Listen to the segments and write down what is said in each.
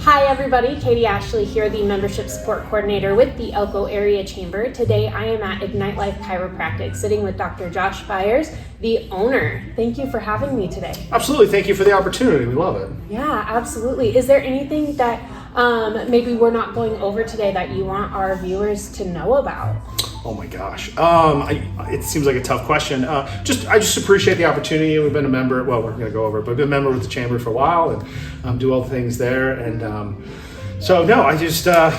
Hi everybody, Katie Ashley here, the Membership Support Coordinator with the Elko Area Chamber. Today I am at Ignite Life Chiropractic sitting with Dr. Josh Byers, the owner. Thank you for having me today. Absolutely, thank you for the opportunity. We love it. Yeah, absolutely. Is there anything that maybe we're not going over today that you want our viewers to know about? Oh my gosh, it seems like a tough question. I just appreciate the opportunity. We've been a member, well, we're going to go over it, but we've been a member with the Chamber for a while and do all the things there. And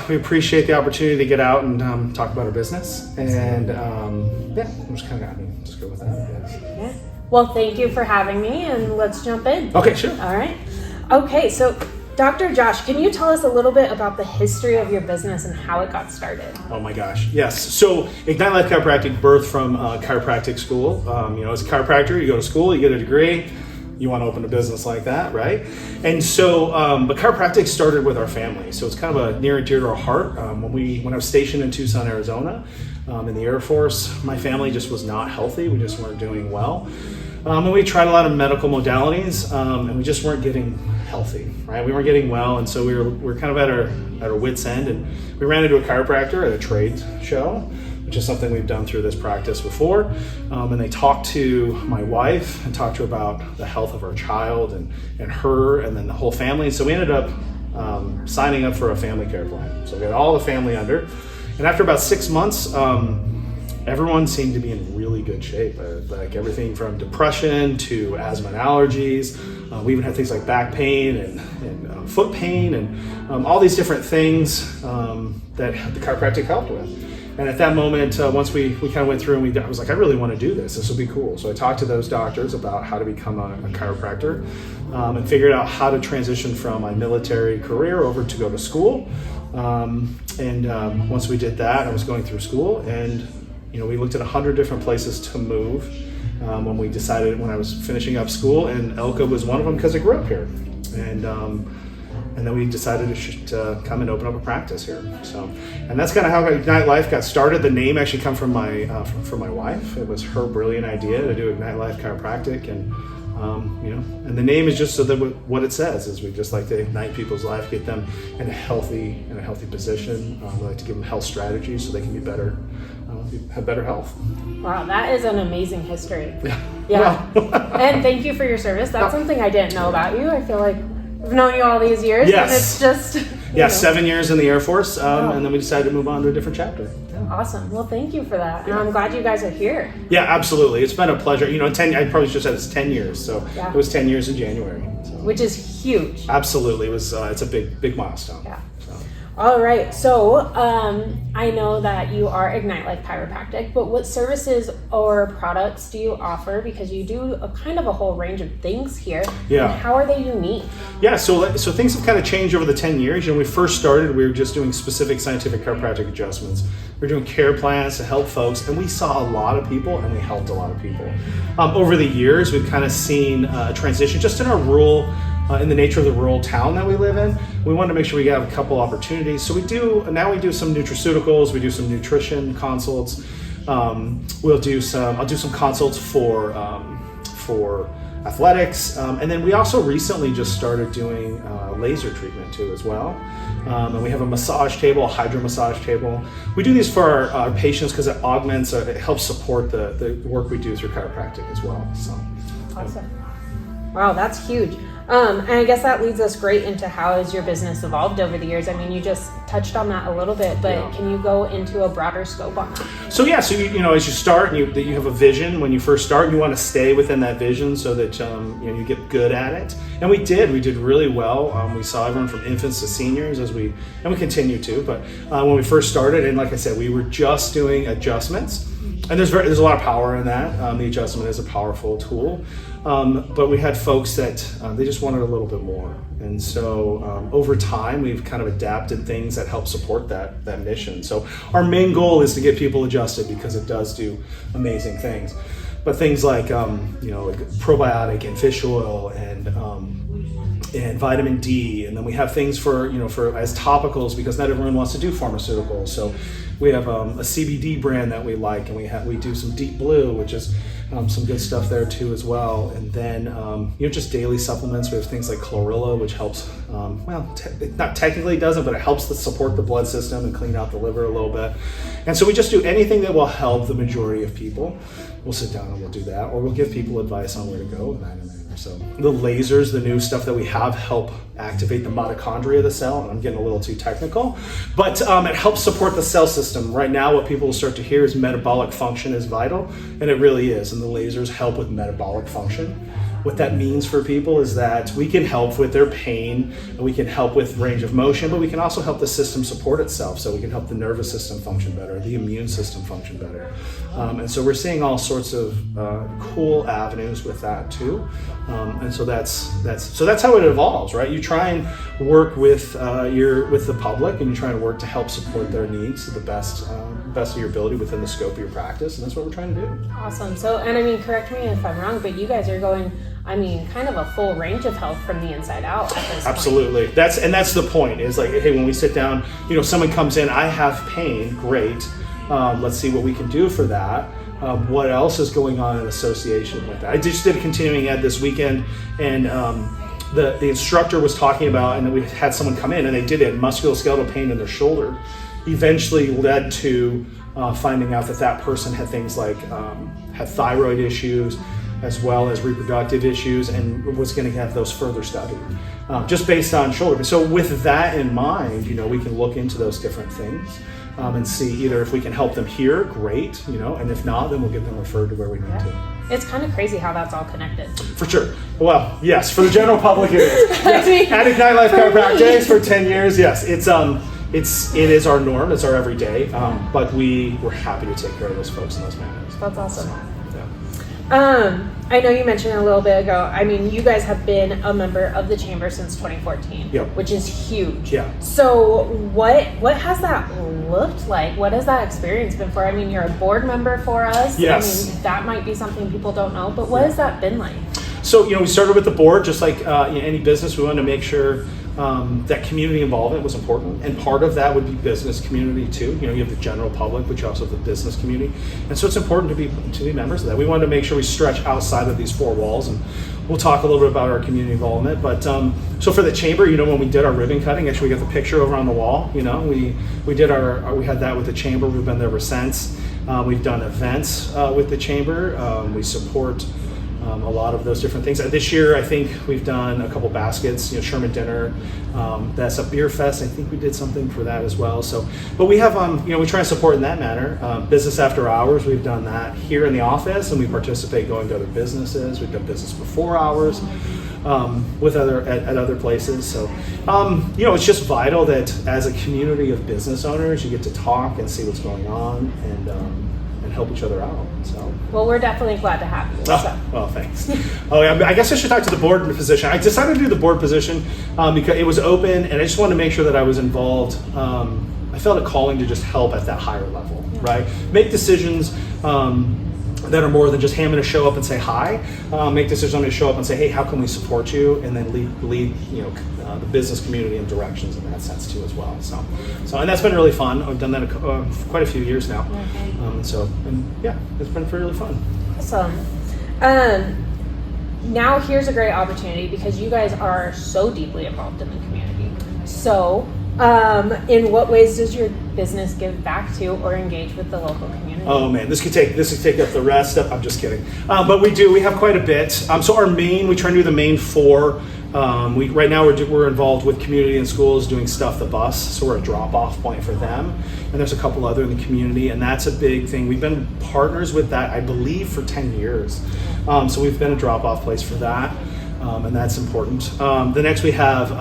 we appreciate the opportunity to get out and talk about our business. And I'm just kind of just go with that, I guess. Yeah. Well, thank you for having me, and let's jump in. Okay, sure. All right. Okay, so Dr. Josh, can you tell us a little bit about the history of your business and how it got started? Oh my gosh, yes. So Ignite Life Chiropractic birthed from chiropractic school. As a chiropractor, you go to school, you get a degree, you want to open a business like that, right? And so, but chiropractic started with our family. So it's kind of a near and dear to our heart. When I was stationed in Tucson, Arizona, in the Air Force, my family just was not healthy. We just weren't doing well. And we tried a lot of medical modalities, and we just weren't getting healthy, right? We weren't getting well, and so we were kind of at our wits' end, and we ran into a chiropractor at a trade show, which is something we've done through this practice before. And they talked to my wife and talked to her about the health of our child and her, and then the whole family. So we ended up signing up for a family care plan. So we got all the family under, and after about 6 months, everyone seemed to be in really good shape, like everything from depression to asthma and allergies. We even had things like back pain and foot pain and all these different things that the chiropractic helped with. And at that moment, once we kind of went through and I was like, I really want to do this. This will be cool. So I talked to those doctors about how to become a chiropractor and figured out how to transition from my military career over to go to school. Once we did that, I was going through school, and we looked at 100 different places to move when I was finishing up school, and Elko was one of them because I grew up here. And then we decided to come and open up a practice here. And that's kind of how Ignite Life got started. The name actually come from my wife. It was her brilliant idea to do Ignite Life Chiropractic, and the name is just so that what it says is we just like to ignite people's life, get them in a healthy position. We like to give them health strategies so they can be better, have better health. Wow, that is an amazing history. Yeah. Well, and thank you for your service. That's something I didn't know about you. I feel like I've known you all these years, yes. And it's just 7 years in the Air Force, and then we decided to move on to a different chapter. Awesome. Well, thank you for that. And I'm glad you guys are here. Yeah, absolutely. It's been a pleasure. I probably should have said it's 10 years. So It was 10 years in January. So. Which is huge. Absolutely. It was. It's a big milestone. Yeah. All right. So I know that you are Ignite Life Chiropractic, but what services or products do you offer? Because you do a kind of a whole range of things here. Yeah. And how are they unique? Yeah. So things have kind of changed over the 10 years. When we first started, we were just doing specific scientific chiropractic adjustments. We were doing care plans to help folks, and we saw a lot of people, and we helped a lot of people. Over the years, we've kind of seen a transition just in our in the nature of the rural town that we live in. We wanted to make sure we have a couple opportunities. So we do some nutraceuticals, we do some nutrition consults. I'll do some consults for athletics. And then we also recently just started doing laser treatment too as well. And we have a massage table, a hydro massage table. We do these for our patients because it augments, it helps support the work we do through chiropractic as well. So, awesome. Wow, that's huge. And I guess that leads us great into how has your business evolved over the years. I mean, you just touched on that a little bit, but Can you go into a broader scope on that? So as you start, you have a vision when you first start, and you want to stay within that vision so that you get good at it. And we did really well. We saw everyone from infants to seniors and we continue to. But when we first started, and like I said, we were just doing adjustments. And there's a lot of power in that. The adjustment is a powerful tool. But we had folks that they just wanted a little bit more. And so over time, we've kind of adapted things that help support that mission. So our main goal is to get people adjusted because it does do amazing things. But things like probiotic and fish oil and vitamin D, and then we have things for as topicals because not everyone wants to do pharmaceuticals. So we have a CBD brand that we like, and we do some Deep Blue, which is some good stuff there too as well. And then just daily supplements. We have things like chlorella, which helps. It not technically doesn't, but it helps to support the blood system and clean out the liver a little bit. And so we just do anything that will help the majority of people. We'll sit down and we'll do that, or we'll give people advice on where to go in that manner. So the lasers, the new stuff that we have, help activate the mitochondria of the cell. And I'm getting a little too technical, but it helps support the cell system. Right now, what people will start to hear is metabolic function is vital, and it really is. And the lasers help with metabolic function. What that means for people is that we can help with their pain, and we can help with range of motion, but we can also help the system support itself. So we can help the nervous system function better, the immune system function better. And so we're seeing all sorts of cool avenues with that too. And so that's how it evolves, right? You try and work with the public, and you try and work to help support their needs to the best of your ability within the scope of your practice, and that's what we're trying to do. Awesome. So, and I mean, correct me if I'm wrong, but you guys are going, kind of a full range of health from the inside out at this Absolutely. point. That's the point, is like, hey, when we sit down, someone comes in, I have pain, great. Let's see what we can do for that. What else is going on in association with that? I just did a continuing ed this weekend, and the instructor was talking about, and we had someone come in and they did it, musculoskeletal pain in their shoulder. Eventually led to finding out that person had things like had thyroid issues, as well as reproductive issues, and was going to have those further studied, just based on shoulder. So with that in mind, we can look into those different things and see either if we can help them here, great, and if not, then we'll get them referred to where we need to. It's kind of crazy how that's all connected. For sure. Well, yes, for the general public it is. Yes. At Ignite Life Chiropractic for 10 years, yes, it is our norm, it's our everyday, but we're happy to take care of those folks in those manners. That's awesome. So, yeah. I know you mentioned a little bit ago, you guys have been a member of the chamber since 2014, yep. which is huge. Yeah. So what has that looked like? What has that experience been for? You're a board member for us. Yes. That might be something people don't know, but what has that been like? So, we started with the board, just like any business. We wanted to make sure that community involvement was important, and part of that would be business community too. You have the general public, but you also have the business community, and so it's important to be members of that. We wanted to make sure we stretch outside of these four walls, and we'll talk a little bit about our community involvement. But so for the chamber, when we did our ribbon cutting, actually we got the picture over on the wall. We did we had that with the chamber. We've been there ever since. We've done events with the chamber. We support a lot of those different things. This year, I think we've done a couple baskets, Sherman Dinner, that's a beer fest. I think we did something for that as well. So, but we have, we try to support in that manner. Business after hours, we've done that here in the office, and we participate going to other businesses. We've done business before hours with at other places. So, it's just vital that as a community of business owners, you get to talk and see what's going on, and help each other out. So, well, we're definitely glad to have you. Well, thanks. I guess I should talk to the board position. I decided to do the board position because it was open, and I just wanted to make sure that I was involved. I felt a calling to just help at that higher level, right? Make decisions that are more than just, hey, I'm going to show up and say hi. Make decisions. I'm going to show up and say, hey, how can we support you? And then lead the business community in directions in that sense too as well. So and that's been really fun. I've done that quite a few years now. It's been really fun. Awesome. Now here's a great opportunity, because you guys are so deeply involved in the community. So in what ways does your business give back to or engage with the local community? Oh man, this could take up the rest of. I'm just kidding. But we have quite a bit. So we try to do the main four. Right now we're involved with community and schools doing Stuff the Bus, so we're a drop-off point for them, and there's a couple other in the community, and that's a big thing. We've been partners with that, I believe, for 10 years. So we've been a drop-off place for that, and that's important. The next we have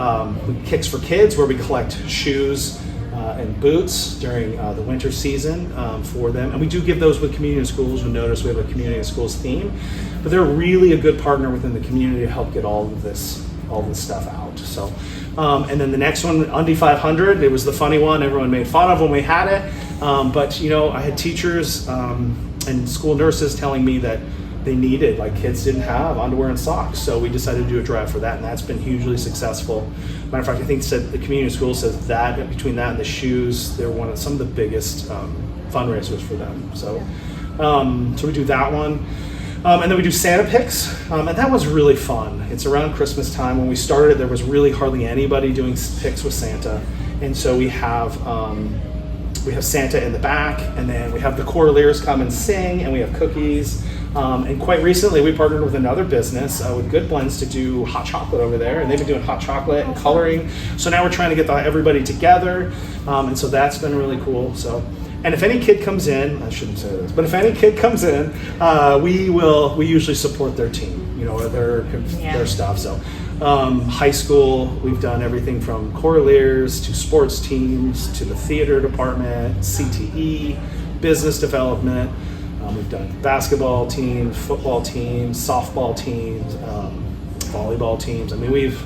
Kicks for Kids, where we collect shoes and boots during the winter season for them, and we do give those with community and schools. You'll notice we have a community and schools theme, but they're really a good partner within the community to help get all this stuff out. So, and then the next one, Undy 500, it was the funny one. Everyone made fun of when we had it, but I had teachers and school nurses telling me that they needed, kids didn't have underwear and socks, so we decided to do a drive for that, and that's been hugely successful. Matter of fact, I think the community school says that between that and the shoes, they're some of the biggest fundraisers for them. So we do that one. And then we do Santa picks, and that was really fun. It's around Christmas time. When we started, there was really hardly anybody doing picks with Santa, and so we have Santa in the back, and then we have the Coraliers come and sing, and we have cookies. And quite recently, we partnered with another business with Good Blends to do hot chocolate over there, and they've been doing hot chocolate and coloring. So now we're trying to get everybody together, and so that's been really cool. So. And if any kid comes in, I shouldn't say this, but if any kid comes in, we usually support their team, or their stuff. So high school, we've done everything from Coraliers to sports teams to the theater department, CTE, business development. We've done basketball teams, football teams, softball teams, volleyball teams. I mean, we've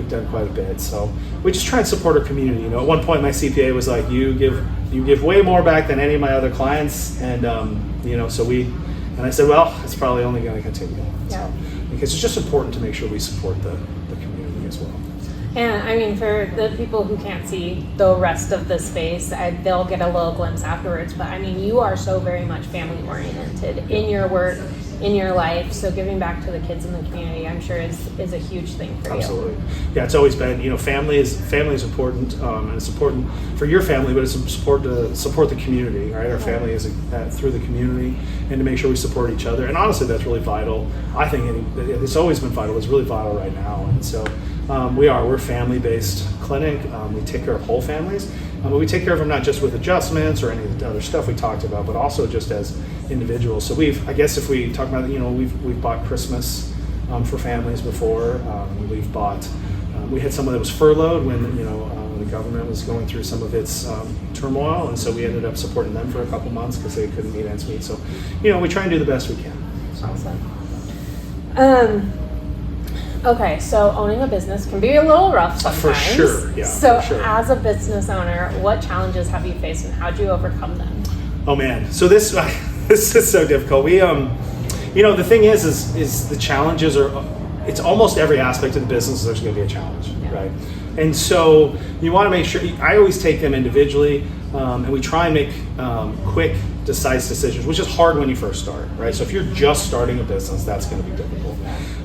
done quite a bit. So we just try and support our community. At one point, my CPA was like, "You give way more back than any of my other clients," and and I said, "Well, it's probably only going to continue." Yeah. So, because it's just important to make sure we support the community as well. And I mean, for the people who can't see the rest of the space, they'll get a little glimpse afterwards. But I mean, you are so very much family oriented in your work, in your life. So giving back to the kids in the community, I'm sure is a huge thing for you. Absolutely. Yeah, it's always been, family is important, and it's important for your family, but it's support the community, right? Our family is through the community, and to make sure we support each other. And honestly, that's really vital. I think it's always been vital. It's really vital right now. And so we're a family-based clinic. We take care of whole families. But we take care of them not just with adjustments or any of the other stuff we talked about, but also just as individuals. So if we talk about, we've bought Christmas for families before. We had someone that was furloughed when, the government was going through some of its turmoil, and so we ended up supporting them for a couple months because they couldn't meet ends meet. So, we try and do the best we can. So. Awesome. Okay, so owning a business can be a little rough sometimes. For sure, yeah. So for sure. As a business owner, what challenges have you faced and how do you overcome them? Oh man, so this is so difficult. We, the thing is the challenges are, it's almost every aspect of the business there's going to be a challenge, right? And so you want to make sure, I always take them individually, and we try and make quick, decisive decisions, which is hard when you first start, right? So if you're just starting a business, that's going to be difficult.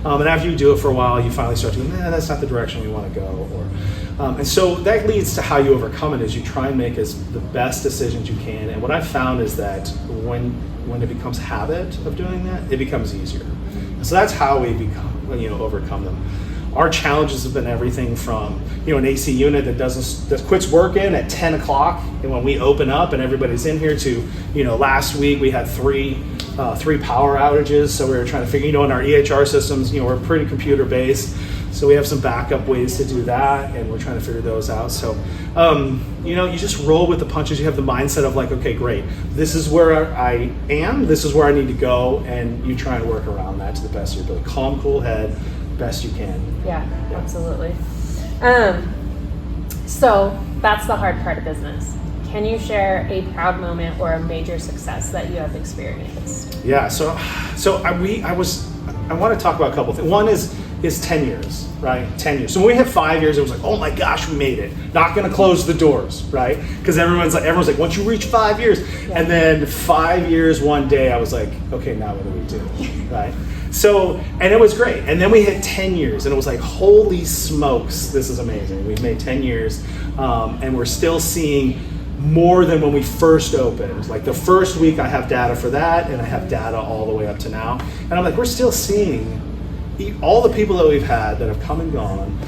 And after you do it for a while, you finally start to go, that's not the direction we want to go. And so that leads to how you overcome it, is you try and make the best decisions you can. And what I've found is that when it becomes habit of doing that, it becomes easier. So that's how we overcome them. Our challenges have been everything from, an AC unit that quits working at 10 o'clock, and when we open up and everybody's in here, to, last week we had three power outages. So we were trying to figure, in our EHR systems, we're pretty computer based. So we have some backup ways to do that, and we're trying to figure those out. So, you just roll with the punches. You have the mindset of like, okay, great. This is where I am. This is where I need to go. And you try and work around that to the best of your ability. Calm, cool head, best you can. Yeah. Absolutely. So that's the hard part of business. Can you share a proud moment or a major success that you have experienced? Yeah. So I want to talk about a couple things. One is 10 years, right? 10 years. So when we hit 5 years, it was like, oh my gosh, we made it. Not going to close the doors, right? Because everyone's like, once you reach 5 years, and then 5 years, one day, I was like, okay, now what do we do, right? So, and it was great. And then we hit 10 years, and it was like, holy smokes, this is amazing. We've made 10 years, and we're still seeing more than when we first opened. Like the first week, I have data for that, and I have data all the way up to now. And I'm like, we're still seeing all the people that we've had that have come and gone,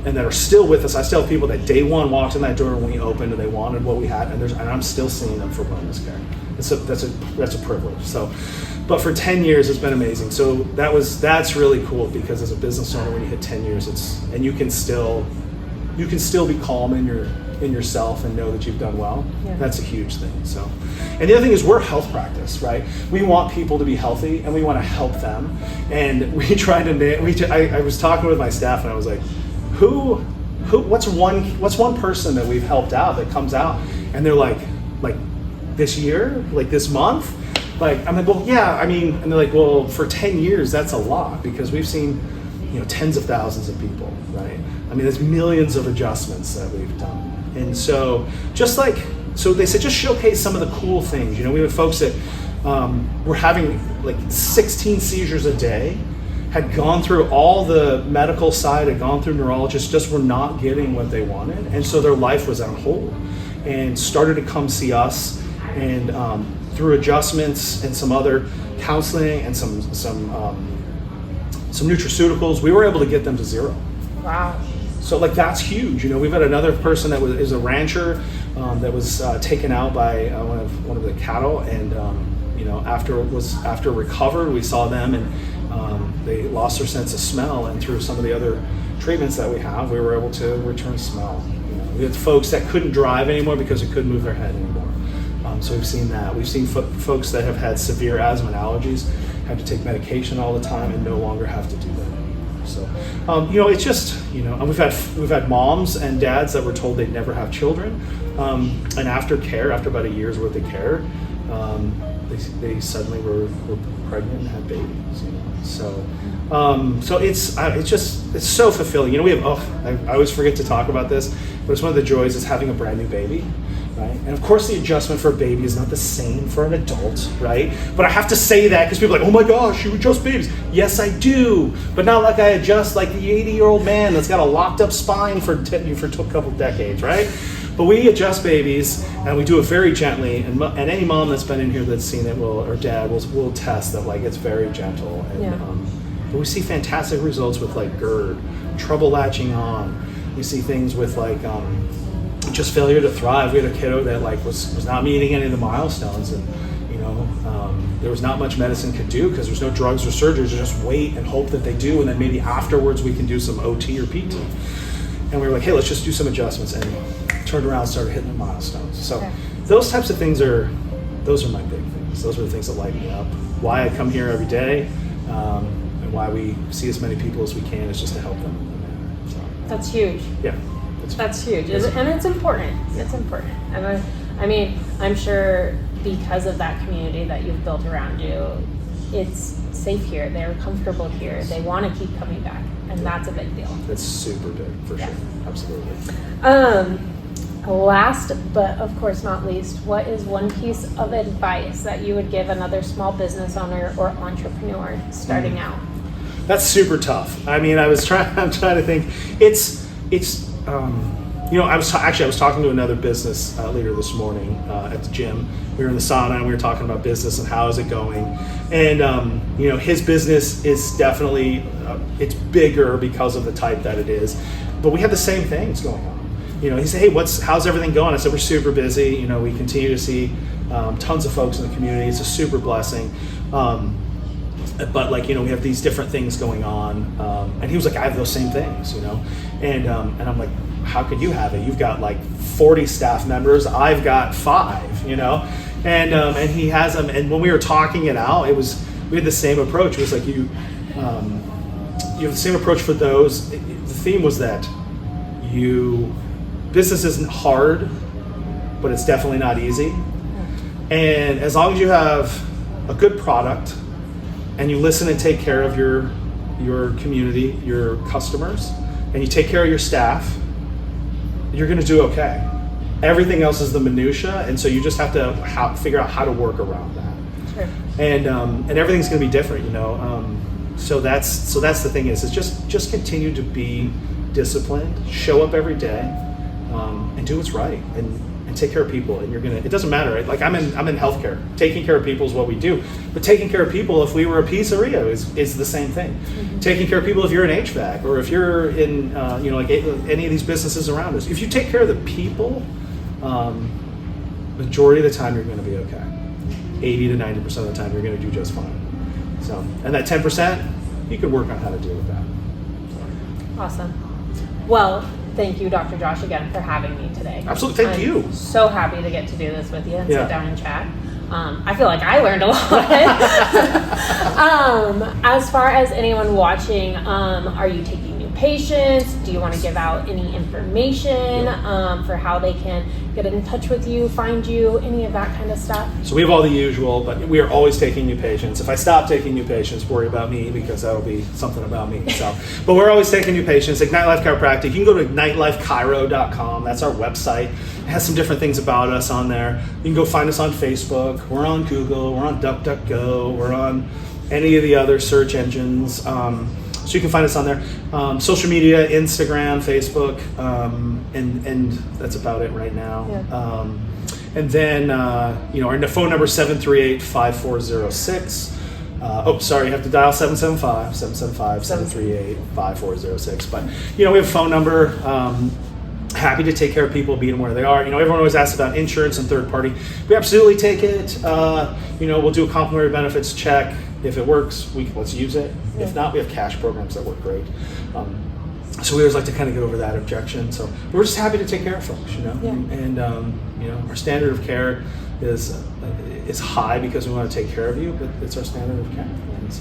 and that are still with us. I still have people that day one walked in that door when we opened and they wanted what we had, and I'm still seeing them for bonus care. That's a privilege. So, but for 10 years, it's been amazing. So that's really cool, because as a business owner, when you hit 10 years, and you can still be calm in yourself and know that you've done well. Yeah. That's a huge thing. So, and the other thing is, we're a health practice, right? We want people to be healthy, and we want to help them. And we try to. I was talking with my staff, and I was like, what's one person that we've helped out that comes out, and they're like this year, like this month, like I'm like, well, yeah, I mean, and they're like, well, for 10 years, that's a lot, because we've seen, tens of thousands of people, right? I mean, there's millions of adjustments that we've done. And so so they said, just showcase some of the cool things. We have folks that were having like 16 seizures a day, had gone through all the medical side, had gone through neurologists, just were not getting what they wanted. And so their life was on hold, and started to come see us. And through adjustments and some other counseling and some nutraceuticals, we were able to get them to zero. Wow. So like that's huge. We've had another person that is a rancher that was taken out by one of the cattle, and after recovered, we saw them, and they lost their sense of smell, and through some of the other treatments that we have, we were able to return smell. We had folks that couldn't drive anymore because they couldn't move their head anymore. So we've seen that. We've seen folks that have had severe asthma and allergies have to take medication all the time and no longer have to do that anymore. So, it's just, and we've had moms and dads that were told they'd never have children, and after about a year's worth of care, they suddenly were pregnant and had babies. So it's so fulfilling. We have I always forget to talk about this, but it's one of the joys is having a brand new baby. Right? And of course the adjustment for a baby is not the same for an adult, right? But I have to say that because people are like, oh my gosh, you adjust babies. Yes, I do, but not like I adjust like the 80-year-old man that's got a locked up spine for a couple decades, right? But we adjust babies, and we do it very gently, and any mom that's been in here that's seen it or dad will attest that like it's very gentle. And, but we see fantastic results with like GERD, trouble latching on. We see things with like just failure to thrive. We had a kiddo that like was not meeting any of the milestones, and there was not much medicine could do because there's no drugs or surgeries. Just wait and hope that they do, and then maybe afterwards we can do some OT or PT. And we were like, hey, let's just do some adjustments, and turned around and started hitting the milestones. So those types of things those are my big things. Those are the things that light me up. Why I come here every day, and why we see as many people as we can is just to help them. So, that's huge. Yeah. That's huge, and it's important. It's important, and I'm sure because of that community that you've built around you, it's safe here. They're comfortable here. They want to keep coming back, and that's a big deal. It's super big, for sure. Absolutely. Last, but of course not least, what is one piece of advice that you would give another small business owner or entrepreneur starting out? That's super tough. I'm trying to think. I was talking to another business leader this morning at the gym. We were in the sauna and we were talking about business and how is it going. And his business is definitely it's bigger because of the type that it is. But we have the same things going on. He said, "Hey, how's everything going?" I said, "We're super busy. We continue to see tons of folks in the community. It's a super blessing." But we have these different things going on, and he was like, "I have those same things, and I'm like, "How could you have it? You've got like 40 staff members. I've got 5, and he has them." And when we were talking it out, we had the same approach. It was like you have the same approach for those. The theme was that business isn't hard, but it's definitely not easy. And as long as you have a good product, and you listen and take care of your community, your customers, and you take care of your staff, you're going to do okay. Everything else is the minutia, and so you just have to figure out how to work around that. Sure. And everything's going to be different, So that's the thing is just continue to be disciplined, show up every day, and do what's right, and take care of people, and it doesn't matter, right? Like I'm in healthcare. Taking care of people is what we do. But taking care of people, if we were a pizzeria, is the same thing. Mm-hmm. Taking care of people if you're in HVAC, or if you're in like any of these businesses around us. If you take care of the people, majority of the time you're going to be okay. 80 to 90% of the time you're going to do just fine. So, and that 10%, you can work on how to deal with that. Awesome. Well, thank you, Dr. Josh, again for having me today. Absolutely, thank you. I'm so happy to get to do this with you and sit down and chat. I feel like I learned a lot. As far as anyone watching, are you taking new patients? Do you want to give out any information for how they can get in touch with you, find you, any of that kind of stuff? So we have all the usual, but we are always taking new patients. If I stop taking new patients, worry about me, because that'll be something about me. So, but we're always taking new patients. Ignite Life Chiropractic. You can go to ignitelifechiro.com. That's our website. It has some different things about us on there. You can go find us on Facebook. We're on Google. We're on DuckDuckGo. We're on any of the other search engines. So you can find us on there. Social media, Instagram, Facebook, and that's about it right now. Yeah. And then, our phone number is 738-5406. You have to dial 775-738-5406. But, we have a phone number. Happy to take care of people, meet them where they are. Everyone always asks about insurance and third party. We absolutely take it. We'll do a complimentary benefits check. If it works, let's use it. Yeah. If not, we have cash programs that work great. So we always like to kind of get over that objection. So we're just happy to take care of folks, Yeah. And our standard of care is high because we want to take care of you, but it's our standard of care. And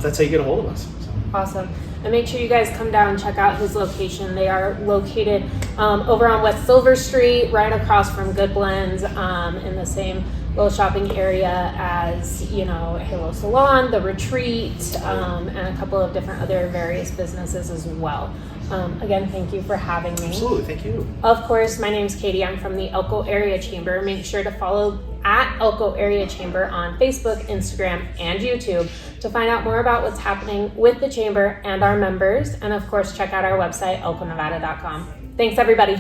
that's how you get a hold of us. So. Awesome. And make sure you guys come down and check out his location. They are located over on West Silver Street, right across from Good Blends, in the same little shopping area as, Halo Salon, The Retreat, and a couple of different other various businesses as well. Again, thank you for having me. Absolutely, thank you. Of course, my name's Katie. I'm from the Elko Area Chamber. Make sure to follow at Elko Area Chamber on Facebook, Instagram, and YouTube to find out more about what's happening with the Chamber and our members. And of course, check out our website, elkonevada.com. Thanks, everybody.